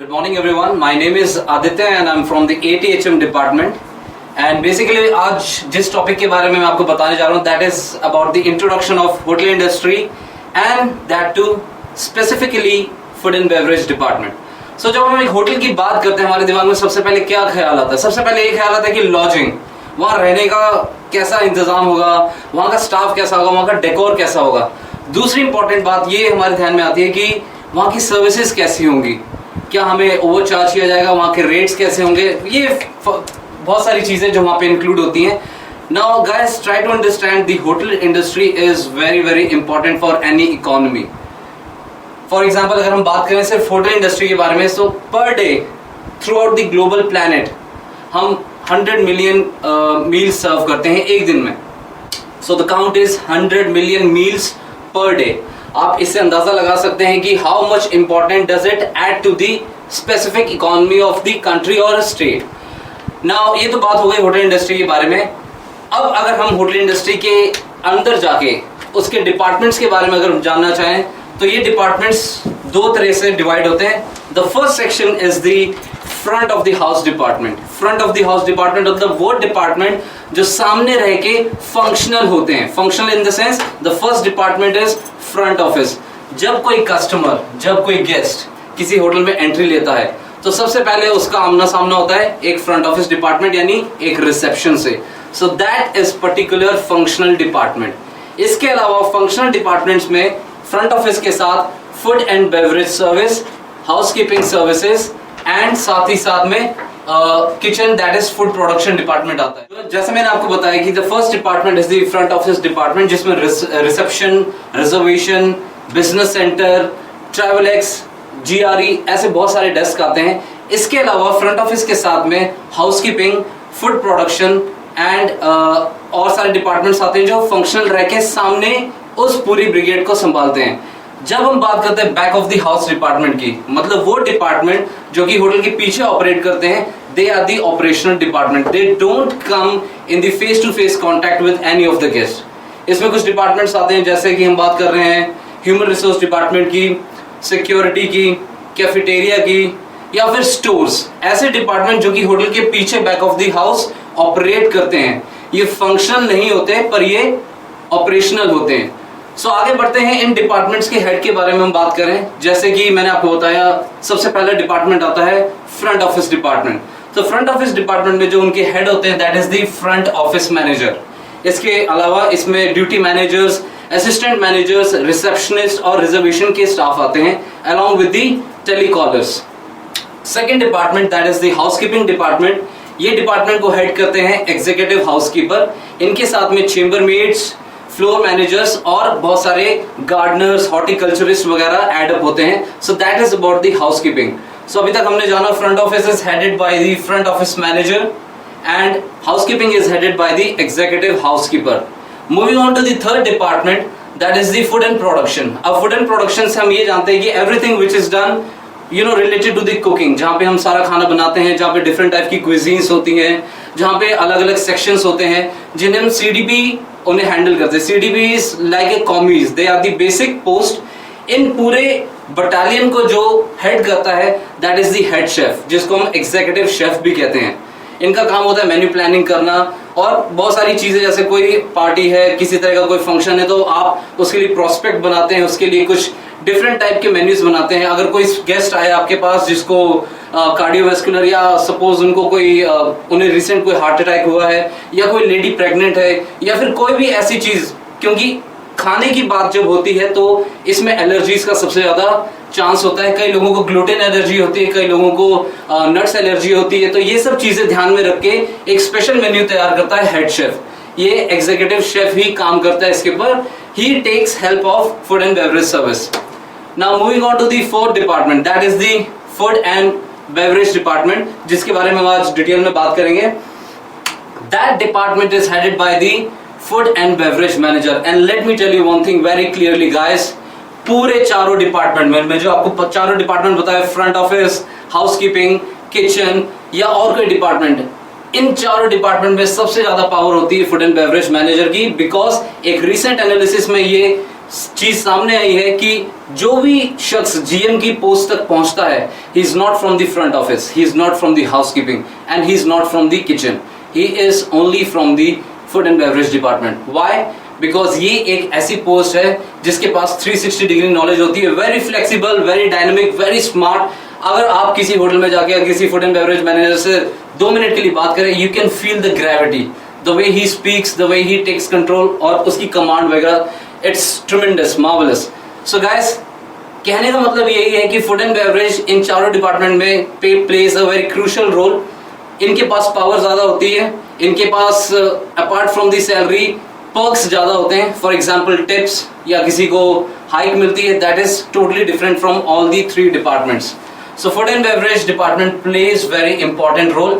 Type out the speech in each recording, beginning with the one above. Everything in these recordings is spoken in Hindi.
Good morning everyone. My name is Aditya and I'm from the ATHM department. And basically आज जिस टॉपिक के बारे में मैं आपको बताने जा रहा हूँ that is about the introduction of hotel industry and that too specifically food and beverage department. So जब हम एक होटल की बात करते हैं हमारे दिमाग में सबसे पहले क्या ख्याल आता है? सबसे पहले ये ख्याल आता है कि लॉजिंग, वहाँ रहने का कैसा इंतजाम होगा, वहाँ का स्टाफ कैसा होगा, वहाँ का डेकोर कैसा होगा. दूसरी इंपॉर्टेंट बात ये हमारे ध्यान में आती है कि वहाँ की सर्विसेज कैसी होंगी, क्या हमें ओवर चार्ज किया जाएगा, वहाँ के रेट्स कैसे होंगे, ये बहुत सारी चीजें जो वहाँ पे इंक्लूड होती हैं. Now guys try to understand the hotel industry is very very important for any economy. For example अगर हम बात करें सिर्फ होटल इंडस्ट्री के बारे में, so per day throughout the global planet हम 100 मिलियन मील्स सर्व करते हैं एक दिन में. So the count is 100 million meals per day. आप इससे अंदाजा लगा सकते हैं कि how much important does it add to the specific economy of the country और स्टेट. नाउ ये तो बात हो गई होटल इंडस्ट्री के बारे में. अब अगर हम होटल इंडस्ट्री के अंदर जाके उसके डिपार्टमेंट्स के बारे में अगर जानना चाहें तो ये डिपार्टमेंट्स दो तरह से डिवाइड होते हैं. The first section is the front of the house department. Front of the house department मतलब वो डिपार्टमेंट जो सामने रह के फंक्शनल होते हैं. Functional in the sense the first department is front office. जब कोई कस्टमर, जब कोई गेस्ट किसी होटल में एंट्री लेता है तो सबसे पहले उसका आमना सामना होता है एक फ्रंट ऑफिस डिपार्टमेंट यानी एक रिसेप्शन से. So that is particular functional department. इसके अलावा फंक्शनल डिपार्टमेंट्स में फ्रंट ऑफिस के साथ food and beverage service, housekeeping services and साथ ही साथ में kitchen that is food production department आता है. जैसे मैंने आपको बताया कि the first department is the front office department जिसमें reception, reservation, business centre, travel ex, GRE ऐसे बहुत सारे डेस्क आते हैं. इसके अलावा फ्रंट ऑफिस के साथ में हाउसकीपिंग, फूड प्रोडक्शन एंड और सारे डिपार्टमेंट्स आते हैं जो फंक्शनल रह के सामने उस पूरी ब्रिगेड को संभालते हैं. जब हम बात करते हैं back of the house department की, मतलब वो डिपार्टमेंट जो कि होटल के पीछे ऑपरेट करते हैं, they are the operational department. They don't come in the face to face contact with any of the guest. इसमें कुछ डिपार्टमेंट्स आते हैं जैसे कि हम बात कर रहे हैं ह्यूमन रिसोर्स डिपार्टमेंट की, सिक्योरिटी की, कैफेटेरिया की या फिर स्टोर्स. ऐसे डिपार्टमेंट जो कि होटल के पीछे back of the house operate करते हैं. ये फंक्शनल नहीं होते पर ये ऑपरेशनल होते हैं. सो आगे बढ़ते हैं. इन डिपार्टमेंट्स के हेड के बारे में हम बात करें, जैसे कि मैंने आपको बताया सबसे पहला डिपार्टमेंट आता है फ्रंट ऑफिस डिपार्टमेंट. तो फ्रंट ऑफिस डिपार्टमेंट में जो उनके हेड होते हैं that is the front office manager. इसके अलावा इसमें duty managers, assistant managers, receptionist और रिजर्वेशन के स्टाफ आते हैं along with the telecallers. Second department that is the housekeeping department. ये डिपार्टमेंट को हेड करते हैं एग्जीक्यूटिव हाउसकीपर. इनके साथ में चेंबर मेट्स, फ्लोर मैनेजर्स और बहुत सारे गार्डनर्स, हॉर्टिकल्चरिस्ट वगैरह एड अप होते हैं. So that is about the housekeeping. So अभी तक हमने जाना front office is headed by the front office manager and housekeeping is headed by the executive housekeeper. Moving on to the third department that is the food and production. अब फूड एंड प्रोडक्शन से हम ये जानते हैं कि everything which is done related to the cooking, जहाँ पे हम सारा खाना बनाते हैं, जहाँ पे डिफरेंट टाइप की क्विजीन्स होती हैं, जहाँ पे अलग अलग सेक्शंस होते हैं जिन्हें हम CDP उन्हें हैंडल करते हैं. CDP is like a commis, they are the basic post. इन पूरे बटालियन को जो हेड करता है that is the head chef, जिसको हम एग्जीक्यूटिव शेफ भी कहते हैं. इनका काम होता है मेन्यू प्लानिंग करना और बहुत सारी चीजें, जैसे कोई पार्टी है, किसी तरह का कोई फंक्शन है तो आप उसके लिए प्रोस्पेक्ट बनाते हैं, उसके लिए कुछ डिफरेंट टाइप के मेन्यूज बनाते हैं. अगर कोई गेस्ट आए आपके पास जिसको कार्डियोवैस्कुलर या सपोज उनको कोई उन्हें रिसेंट कोई हार्ट अटैक हुआ है या कोई लेडी प्रेग्नेंट है या फिर कोई भी ऐसी चीज, क्योंकि खाने की बात जब होती है तो इसमें एलर्जीज का सबसे ज्यादा चांस होता है. कई लोगों को ग्लूटेन एलर्जी होती है, कई लोगों को नट्स एलर्जी होती है. तो ये सब चीजें ध्यान में रख के एक स्पेशल मेन्यू तैयार करता है हेड शेफ. ये एग्जीक्यूटिव शेफ ही काम करता है इसके ऊपर. He takes help of food and beverage service. Now moving on to the fourth department that is the food and beverage department, जिसके बारे में हम आज डिटेल में बात करेंगे. That department is headed by the food and beverage manager. And let me tell you one thing very clearly guys, पूरे चारों डिपार्टमेंट में जो आपको चारों डिपार्टमेंट बताया, फ्रंट ऑफिस, हाउसकीपिंग, किचन या और कोई डिपार्टमेंट, इन चारों डिपार्टमेंट में सबसे ज्यादा पावर होती है फूड एंड बेवरेज मैनेजर की. बिकॉज एक रिसेंट एनालिसिस में ये चीज सामने आई है कि जो भी शख्स जीएम की पोस्ट तक पहुंचता है, he is not from the front office, he is not from the housekeeping and he is not from the kitchen, he is only from the food and beverage department. Why? Because ये एक ऐसी पोस्ट है जिसके पास 360 डिग्री नॉलेज होती है, very flexible, very dynamic, very smart. अगर आप किसी होटल में जाके किसी फूड एंड बेवरेज मैनेजर से 2 मिनट के लिए बात करें, you can feel the gravity, the way he speaks, the way he takes control और उसकी कमांड वगैरह. It's tremendous, marvellous. So guys, कहने का मतलब यही है कि फूड एंड बेवरेज इन चारों डिपार्टमेंट में plays a very crucial role. इनके पास पावर ज्यादा होती है, इनके पास apart from the salary perks ज्यादा होते हैं. फॉर एग्जाम्पल टिप्स या किसी को हाइक मिलती है. That is totally different from all the 3 departments. So food and beverage department plays very important role.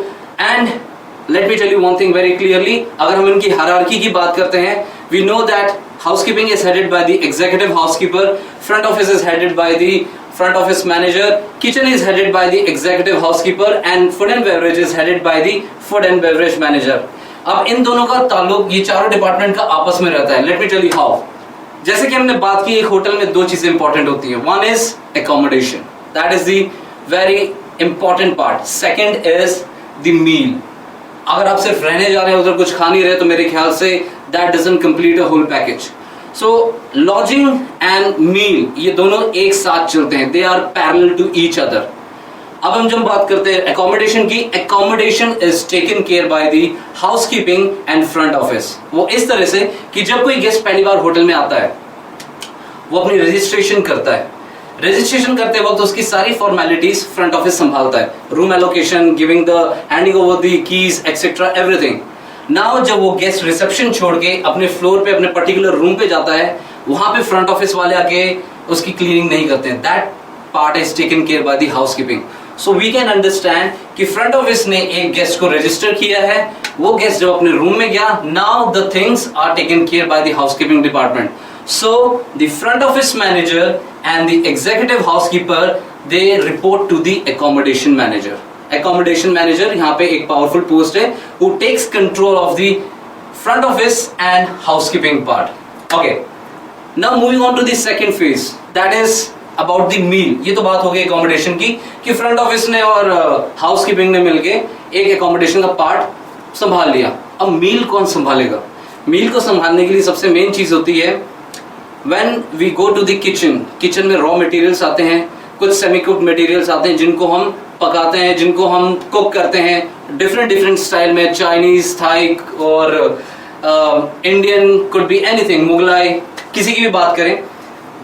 And let me tell you one thing very clearly. अगर हम इनकी हायरार्की की बात करते हैं, we know that housekeeping is headed by the executive housekeeper, front office is headed by the front office manager, kitchen is headed by the executive housekeeper, and food and beverage is headed by the food and beverage manager. अब इन दोनों का ताल्लुक ये चारों डिपार्टमेंट का आपस में रहता है. Let me tell you how. जैसे कि हमने बात की, एक होटल में 2 चीजें इंपॉर्टेंट होती हैं. One is accommodation. That is the very important part. Second is the meal. अगर आप सिर्फ रहने जा रहे हैं, उधर कुछ खा नहीं रहे, तो मेरे ख्याल से that doesn't complete a whole package. So lodging and meal ये दोनों एक साथ चलते हैं. They are parallel to each other. अब हम जब बात करते हैं accommodation की, accommodation is taken care by the housekeeping and front office. वो इस तरह से कि जब कोई गेस्ट पहली बार होटल में आता है, वो अपनी रजिस्ट्रेशन करता है. रजिस्ट्रेशन करते वक्त उसकी सारी फॉर्मेलिटीज फ्रंट ऑफिस संभालता है. Room allocation, giving the handing over the keys etcetera, everything. Now जब वो गेस्ट रिसेप्शन छोड़ के अपने फ्लोर पे, अपने पर्टिकुलर रूम पे जाता है, वहां पे फ्रंट ऑफिस वाले आके उसकी क्लीनिंग नहीं करते हैं. That part is taken care by the housekeeping. So we can understand कि फ्रंट ऑफिस ने एक गेस्ट को रजिस्टर किया है, वो गेस्ट जब अपने रूम में गया, now the things are taken care by the housekeeping department. So the front office manager and the executive housekeeper, they report to the accommodation manager. Accommodation manager यहाँ पे एक powerful post है who takes control of the front office and housekeeping part. Okay. Now moving on to the second phase. That is about the meal. ये तो बात हो गई accommodation की कि front office ने और housekeeping ने मिलके एक accommodation का part संभाल लिया. अब meal कौन संभालेगा? Meal को संभालने के लिए सबसे main चीज होती है when we go to the kitchen. Kitchen में रॉ मटेरियल्स आते हैं, कुछ सेमी कुक्ड मटेरियल्स आते हैं जिनको हम पकाते हैं, जिनको हम कुक करते हैं डिफरेंट स्टाइल में. चाइनीज, थाई और Indian, could be anything, Mughlai, किसी की भी बात करें.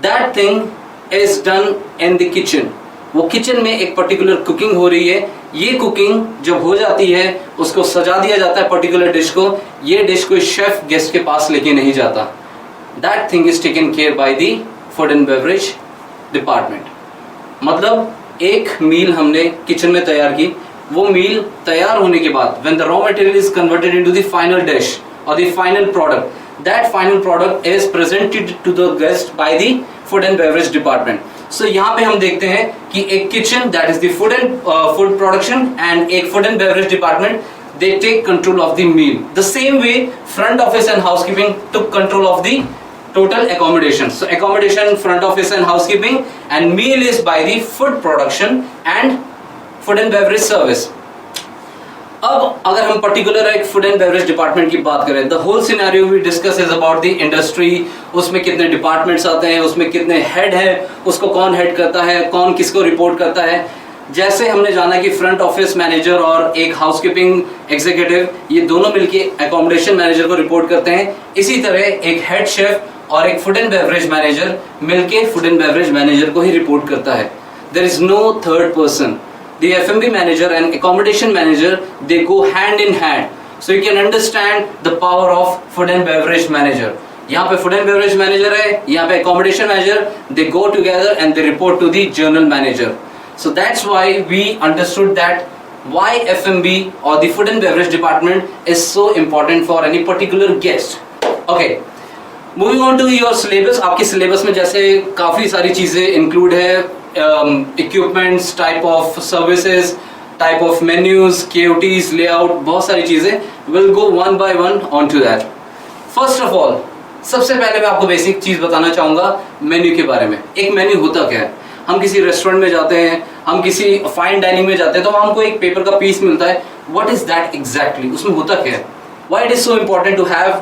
That thing is done in the kitchen. वो किचन में एक पर्टिकुलर कुकिंग हो रही है. ये कुकिंग जब हो जाती है, उसको सजा दिया जाता है पर्टिकुलर डिश को. ये डिश कोई शेफ गेस्ट के पास लेके नहीं जाता. That thing is taken care by the food and beverage department. मतलब एक मील हमने किचन में तैयार की, वो मील तैयार होने के बाद when the raw material is converted into the final dish or the final product, that final product is presented to the guest by the food and beverage department. So यहाँ पे हम देखते हैं कि एक kitchen, that is the food production, and एक food and beverage department, they take control of the meal. The same way front office and housekeeping took control of the total accommodation. So accommodation, front office and housekeeping, and meal is by the food production and food and beverage service. अब अगर हम पर्टिकुलर एक फूड एंड बेवरेज डिपार्टमेंट की बात करें, the whole scenario we discuss is about the industry. उसमें कितने डिपार्टमेंट्स आते हैं, उसमें कितने हेड है, उसको कौन हेड करता है, कौन किसको रिपोर्ट करता है. जैसे हमने जाना कि फ्रंट ऑफिस मैनेजर और एक हाउसकीपिंग एग्जीक्यूटिव, ये दोनों मिलके अकोमोडेशन मैनेजर को रिपोर्ट करते हैं. इसी तरह एक हेड शेफ और एक फूड एंड बेवरेज मैनेजर मिलके फूड एंड बेवरेज मैनेजर को ही रिपोर्ट करता है. There is no third person. The F&B manager and accommodation manager, they go hand in hand. So you can understand the power of food and beverage manager. यहाँ पे food and beverage manager है, यहाँ पे accommodation manager, they go together and they report to the general manager. So that's why we understood that why F&B or the food and beverage department is so important for any particular guest. Okay. Moving on to your syllabus. आपके syllabus में जैसे काफी सारी चीजें include है, equipments, type of services, type of menus, KOTs, layout, बहुत सारी चीजें. We'll go one by one onto that. First of all, सबसे पहले मैं आपको बेसिक चीज बताना चाहूंगा मेन्यू के बारे में। एक मेन्यू होता क्या है? हम किसी रेस्टोरेंट में जाते हैं, हम किसी फाइन डाइनिंग में जाते हैं, तो हमको एक पेपर का पीस मिलता है। What is that exactly? उसमें होता क्या है? Why it is so important to have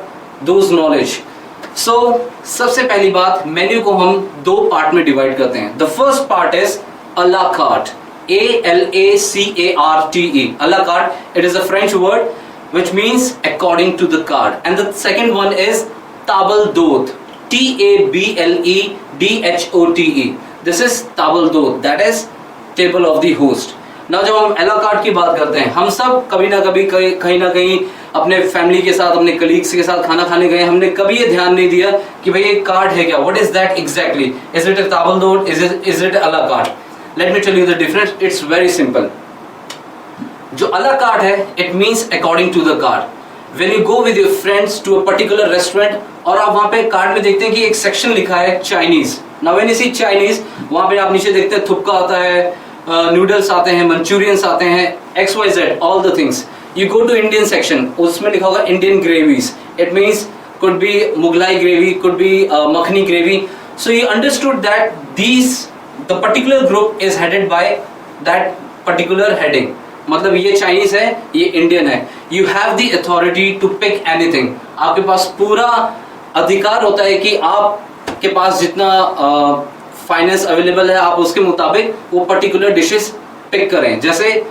those knowledge? So सबसे पहली बात, मेन्यू को हम दो पार्ट में डिवाइड करते हैं। The first part is à la carte, ALACARTE, à la carte. It is a French word which means according to the card. And the second one is table d'hôte, TABLEDHOTE. This is table d'hôte, that is table of the host. Now जब हम à la carte की बात करते हैं, हम सब कभी ना कभी कहीं ना कहीं अपने फैमिली के साथ, अपने कलीग्स के साथ खाना खाने गए, हमने कभी ये ध्यान नहीं दिया कि भाई ये कार्ड है क्या? What is that exactly? Is it a table d'hôte? Is it à la carte? Let me tell you the difference. It's very simple. जो à la carte है, it means according to the card. When you go with your friends to a particular restaurant और आप वहाँ पे कार्ड में देखते हैं कि एक सेक्शन लिखा है Chinese. Now when you see Chinese, वहाँ पे आप नीचे देखते हैं थुपका आता है, नूडल्स आते हैं, मंचूरियंस आते हैं, XYZ, all the things. You go to Indian section, उसमें लिखा होगा Indian gravies. It means could be Mughlai gravy, could be makhani gravy. So you understood that the particular group is headed by that particular heading. मतलब ये चाइनीज है, ये इंडियन है. You have the authority to pick anything. आपके पास पूरा अधिकार होता है कि आपके पास जितना फाइनेंस अवेलेबल है, आप उसके मुताबिक वो पर्टिकुलर डिशेस पिक करें. जैसे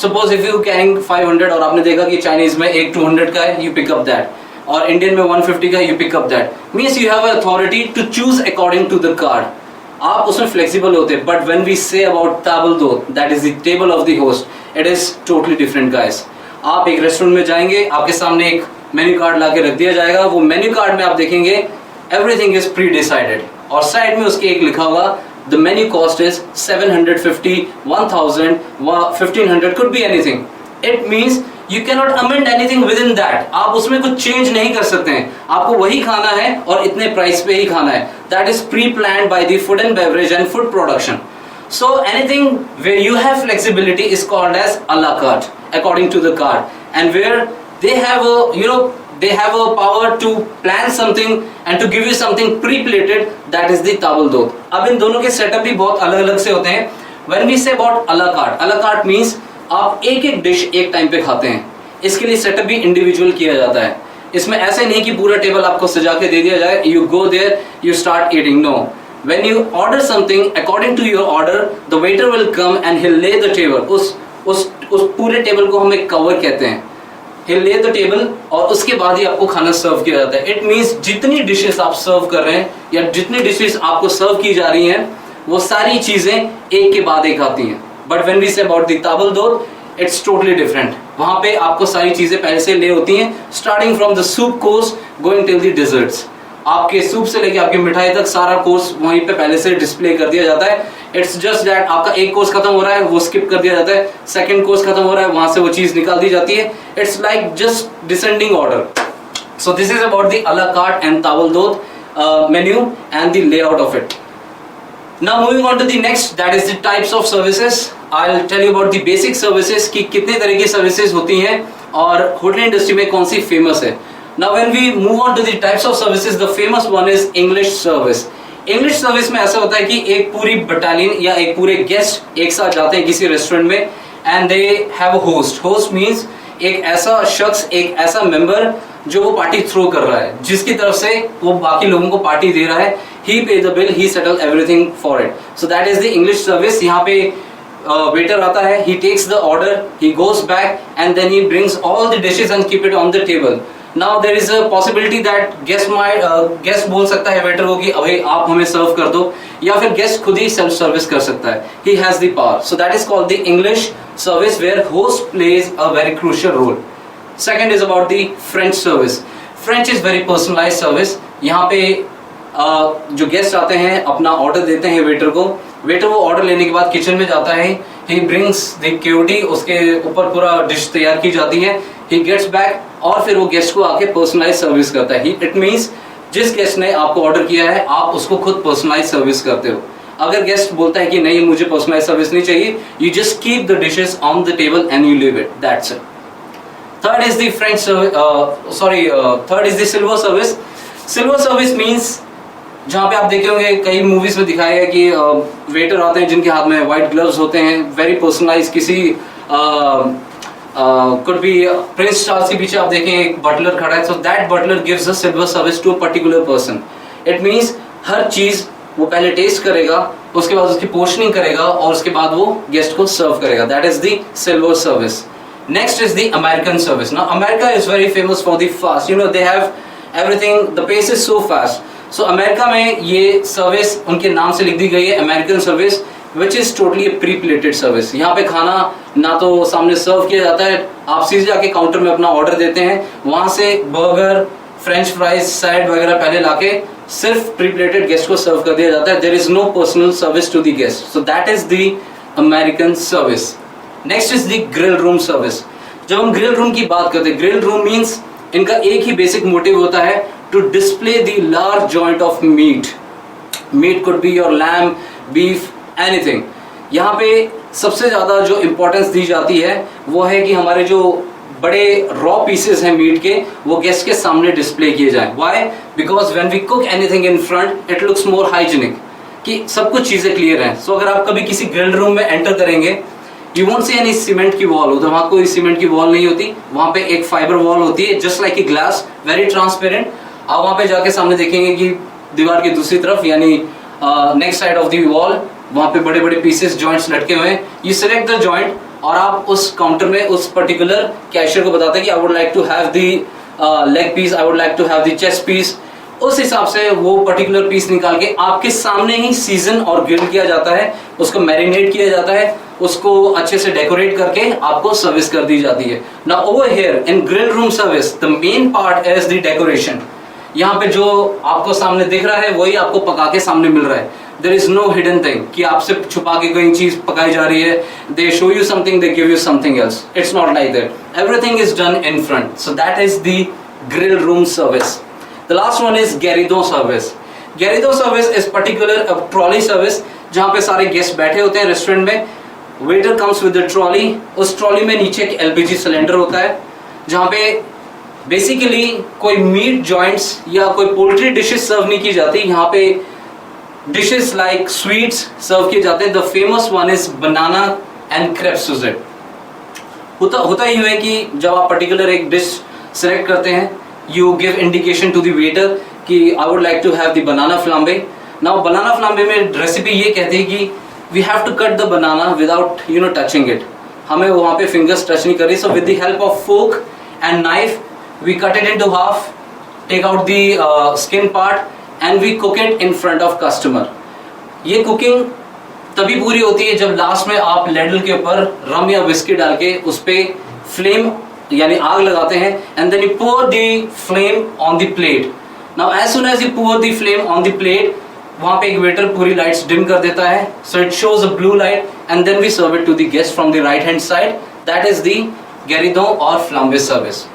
सपोज इफ यू कैरिंग 500 और आपने देखा कि चाइनीज में एक 200 का है, यू पिक अप दैट, और इंडियन में 150 का है, you pick up that. Means you have authority to choose according to the card. आप उसमें फ्लेक्सिबल होते हैं. But when we say about table d'hôte, that is the table of the host, it is totally different guys. आप एक रेस्टोरेंट में जाएंगे, आपके सामने एक मेन्यू कार्ड लाके रख दिया जाएगा. वो मेन्यू कार्ड में आप देखेंगे एवरीथिंग इज प्री डिसाइडेड, और साइड में उसके एक लिखा होगा the menu cost is 750, 1000, 1500, could be anything. It means you cannot amend anything within that. आप उसमें कुछ चेंज नहीं कर सकते हैं. आपको वही खाना है और इतने प्राइस पे ही खाना है. That is pre-planned by the food and beverage and food production. So anything where you have flexibility is called as à la carte, according to the card. And where they have a, they have a power to plan something and to give you something pre-plated, that is the table d'hôte. अब इन दोनों के सेटअप भी बहुत अलग-अलग से होते हैं. When we say about à la carte means आप एक-एक डिश एक टाइम पे खाते हैं. इसके लिए सेटअप भी इंडिविजुअल किया जाता है. इसमें ऐसे नहीं कि पूरा टेबल आपको सजा के दे दिया जाए, you go there, you start eating. No. When you order something according to your order, the waiter will come and he'll lay the table. उस पूरे टेबल को हम एक कवर कहते हैं. He'll lay the table और उसके बाद ही आपको खाना सर्व किया जाता है. It means जितनी डिशेस आप सर्व कर रहे हैं या जितनी डिशेस आपको सर्व की जा रही हैं, वो सारी चीजें एक के बाद एक आती हैं. But when we say about the table d'hôte, it's totally different. वहाँ पे आपको सारी चीजें पहले से ले होती हैं, starting from the soup course going till the desserts. आपके सूप से लेके आपकी मिठाई तक सारा कोर्स वहीं पे पहले से डिस्प्ले कर दिया जाता है. इट्स जस्ट दैट आपका एक कोर्स खत्म हो रहा है, वो स्किप कर दिया जाता है. सेकंड कोर्स खत्म हो रहा है, वहां से वो चीज निकाल दी जाती है. It's like just descending order. So this is about the à la carte and table d'hôte menu and the layout of it. Now moving on to the next, that is the types of services. I'll tell you about the basic services कि कितने तरह की सर्विसेज होती हैं और होटल इंडस्ट्री में कौन सी फेमस है. Now when we move on to the types of services, the famous one is English service. English service में ऐसा होता है कि एक पूरी बटालियन या एक पूरे गेस्ट एक साथ जाते हैं किसी रेस्टोरेंट में and they have a host. Host means एक ऐसा शख्स, एक ऐसा मेंबर जो वो पार्टी थ्रो कर रहा है, जिसकी तरफ से वो बाकी लोगों को पार्टी दे रहा है. He pay the bill, he settle everything for it. So that is the English service. यहाँ पे waiter आता है, he takes the order, he goes back and then he brings all the dishes and keep it on the table. Now there is a possibility that guest बोल सकता है waiter को कि अभी आप हमें सर्व कर दो, या फिर guest खुद ही सेल्फ सर्विस कर सकता है. He has the power. So that is called the English service where host plays a very crucial role. Second is about the French service. French is very personalized service. यहाँ पे जो गेस्ट आते हैं अपना ऑर्डर देते हैं वेटर को. वेटर वो ऑर्डर लेने के बाद किचन में जाता है, he brings the QT, उसके ऊपर पूरा डिश तैयार की जाती है. He gets back और फिर वो गेस्ट को आके पर्सनलाइज सर्विस करता है. It means जिस गेस्ट ने आपको ऑर्डर किया है आप उसको खुद पर्सनलाइज सर्विस करते हो. अगर गेस्ट बोलता है कि नहीं मुझे पर्सनलाइज सर्विस नहीं चाहिए, you just keep the dishes on the table and you leave it. That's it. Third is the third is the silver service. Silver service means जहाँ पे आप देखे होंगे कई मूवीज में दिखाया है कि वेटर आते हैं जिनके हाथ में व्हाइट ग्लव्स होते हैं, वेरी पर्सनलाइज, किसी कुड बी प्रिंस चार्ल्स के पीछे आप देखें एक बटलर खड़ा है, so that butler gives a silver service to a particular person. It means हर चीज वो पहले टेस्ट करेगा, उसके बाद उसकी पोर्शनिंग करेगा और उसके बाद वो गेस्ट को सर्व करेगा। That is the silver service. Next is the American service. Now America is very famous for the fast, you know they have everything, the pace is so fast. So America में ये सर्विस उनके नाम से लिख दी गई है, American service, which is totally pre plated service. यहाँ पे खाना ना तो सामने सर्व किया जाता है, आप सीधे जाके काउंटर में अपना ऑर्डर देते हैं, वहां से बर्गर, फ्रेंच फ्राइज, सैलेड वगैरह पहले लाके सिर्फ प्री प्लेटेड गेस्ट को सर्व कर दिया जाता है। There is no personal service to the guest, so that is the American service. Next is the grill room service. जब हम ग्रिल रूम की बात करते हैं, ग्रिल रूम मीन्स इनका एक ही बेसिक मोटिव होता है, to display the large joint of meat. Meat could be your lamb, beef, anything. यहाँ पे सबसे ज्यादा जो इंपॉर्टेंस दी जाती है वो है कि हमारे जो बड़े रॉ पीसेस हैं मीट के, वो गेस्ट के सामने डिस्प्ले किए जाएं। Why? Because when we cook anything in front it looks more hygienic, कि सब कुछ चीजें क्लियर हैं। सो अगर आप कभी किसी ग्रिल रूम में एंटर करेंगे, you won't see any cement की वॉल, उधर वहां कोई सीमेंट की वॉल नहीं होती, वहां पे एक फाइबर वॉल होती है, just like a glass, very transparent. आप वहां पे जाके सामने देखेंगे कि दीवार की दूसरी तरफ यानी next side of the wall, वहां पे बड़े बड़े पीसेस जॉइंट्स लटके हुए हैं। यू सिलेक्ट द जॉइंट और आप उस काउंटर में उस पर्टिकुलर कैशियर को बताते हैं कि I would like to have the leg piece, I would like to have the chest piece. उस हिसाब से वो पर्टिकुलर पीस निकाल के आपके सामने ही सीजन और ग्रिल किया जाता है, उसको मैरिनेट किया जाता है, उसको अच्छे से डेकोरेट करके आपको सर्विस कर दी जाती है। Now over here in grill room service the main part is the decoration. यहाँ पे जो आपको सामने दिख रहा है वही आपको पका के सामने मिल रहा है। There is no hidden thing कि आपसे छुपा के कोई चीज पकाई जा रही है। They show you something, they give you something else. It's not like that. Everything is done in front. So that is the grill room service. The last one is Guéridon service. Guéridon service is particular a trolley service जहाँ पे सारे गेस्ट बैठे होते हैं रेस्टोरेंट में। Waiter comes with the trolley. उस ट्रॉली में नीचे एक LPG सिलेंडर होता है जहाँ पे बेसिकली कोई मीट जॉइंट्स या कोई पोल्ट्री डिशेस सर्व नहीं की जाती। यहाँ पे डिशेस लाइक स्वीट्स सर्व किए जाते हैं। The famous one is banana and crepe Suzette. होता ही है कि जब आप पर्टिकुलर एक डिश सिलेक्ट करते हैं, you give indication to the waiter कि I would like to have the banana flambe. Now banana flambe में रेसिपी ये कहती है कि we have to cut the banana without touching it. हमें वहां पे फिंगर्स टच नहीं कर रही। So with the help of fork and knife we cut it into half, take out the skin part and we cook it in front of customer. ये कुकिंग तभी पूरी होती है जब लास्ट में आप लेडल के ऊपर रम या विस्की डाल के उस पे फ्लेम यानी आग लगाते हैं and then you pour the flame on the plate. Now as soon as you pour the flame on the plate, वहाँ पे एक वेटर पूरी लाइट्स डिम कर देता है, so it shows a blue light and then we serve it to the guest from the right hand side. That is the Guéridon or flambe service.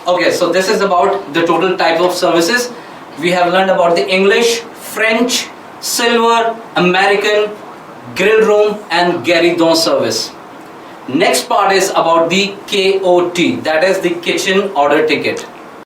Okay, so this is about the total type of services. We have learned about the English, French, silver, American, grill room and Guéridon service. Next part is about the KOT, that is the kitchen order ticket.